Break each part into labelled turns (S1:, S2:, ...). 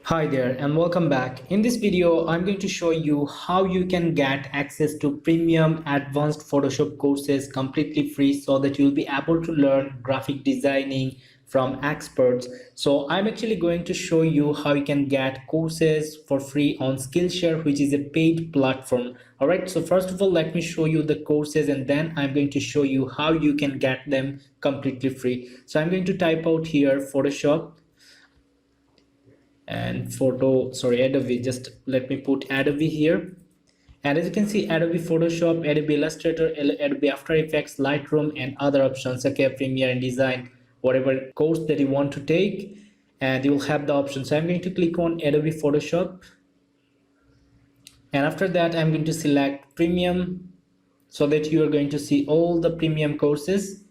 S1: Hi there and welcome back. In this video, I'm going to show you how you can get access to premium advanced Photoshop courses completely free so that you'll be able to learn graphic designing from experts. So I'm actually going to show you how you can get courses for free on Skillshare, which is a paid platform. All right, so first of all, let me show you the courses and then I'm going to show you how you can get them completely free. So I'm going to type out here Photoshop and Adobe. Just let me put Adobe here, and as you can see, Adobe Photoshop, Adobe Illustrator, Adobe After Effects, Lightroom, and other options. Okay, Premiere, and Design, whatever course that you want to take, and you will have the option. So I'm going to click on Adobe Photoshop, and after that I'm going to select Premium, so that you are going to see all the premium courses.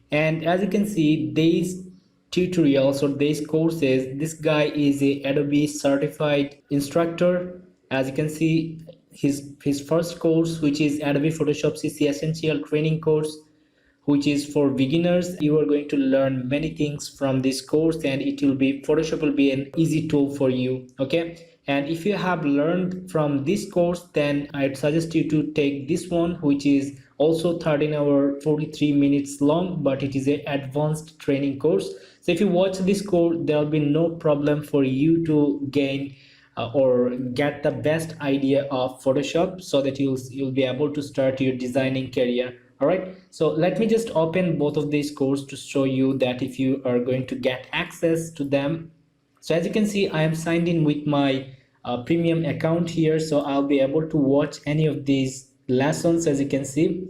S1: And as you can see, these tutorials or these courses, this guy is a Adobe certified instructor. As you can see, his first course, which is Adobe Photoshop CC Essential Training course, which is for beginners. You are going to learn many things from this course, and Photoshop will be an easy tool for you. Okay, and if you have learned from this course, then I'd suggest you to take this one, which is also 13 hour 43 minutes long, but it is an advanced training course. So if you watch this course, there will be no problem for you to gain or get the best idea of Photoshop, so that you'll be able to start your designing career. All right, so let me just open both of these courses to show you that if you are going to get access to them. So as you can see, I am signed in with my premium account here, so I'll be able to watch any of these lessons. As you can see,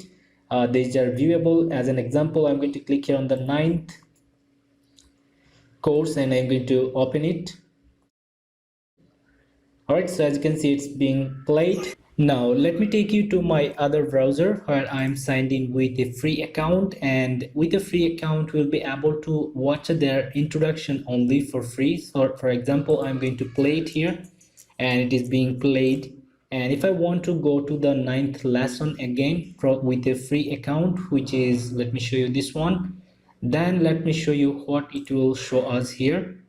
S1: these are viewable. As an example, I'm going to click here on the 9th course and I'm going to open it. Alright, so as you can see, it's being played. Now let me take you to my other browser where I'm signed in with a free account, and with a free account we'll be able to watch their introduction only for free. So for example, I'm going to play it here and it is being played. And if I want to go to the 9th lesson again with a free account, which is, let me show you this one, then let me show you what it will show us here.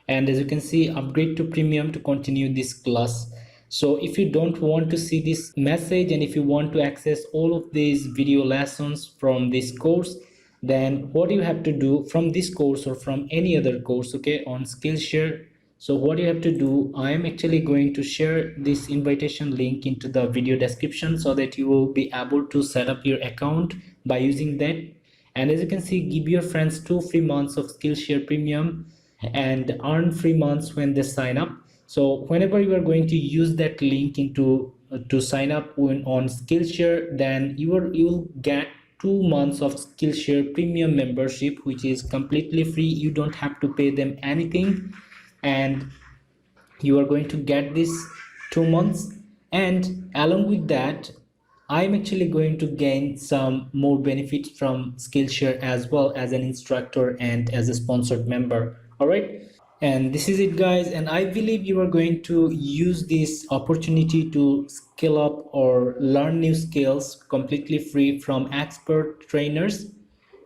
S1: And as you can see, upgrade to premium to continue this class. So if you don't want to see this message and if you want to access all of these video lessons from this course, then what you have to do from this course or from any other course, okay, on Skillshare, so what you have to do, I am actually going to share this invitation link into the video description so that you will be able to set up your account by using that. And as you can see, give your friends 2 free months of Skillshare Premium and earn free months when they sign up. So whenever you are going to use that link into to sign up on Skillshare, then you will get 2 months of Skillshare Premium membership, which is completely free. You don't have to pay them anything, and you are going to get this 2 months. And along with that, I'm actually going to gain some more benefits from Skillshare as well, as an instructor and as a sponsored member. All right, and this is it, guys, and I believe you are going to use this opportunity to skill up or learn new skills completely free from expert trainers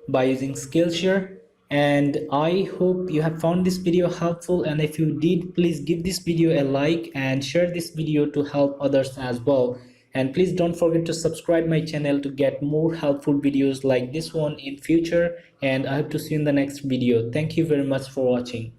S1: by using Skillshare. And I hope you have found this video helpful, and if you did, please give this video a like and share this video to help others as well. And please don't forget to subscribe my channel to get more helpful videos like this one in future, and I hope to see you in the next video. Thank you very much for watching.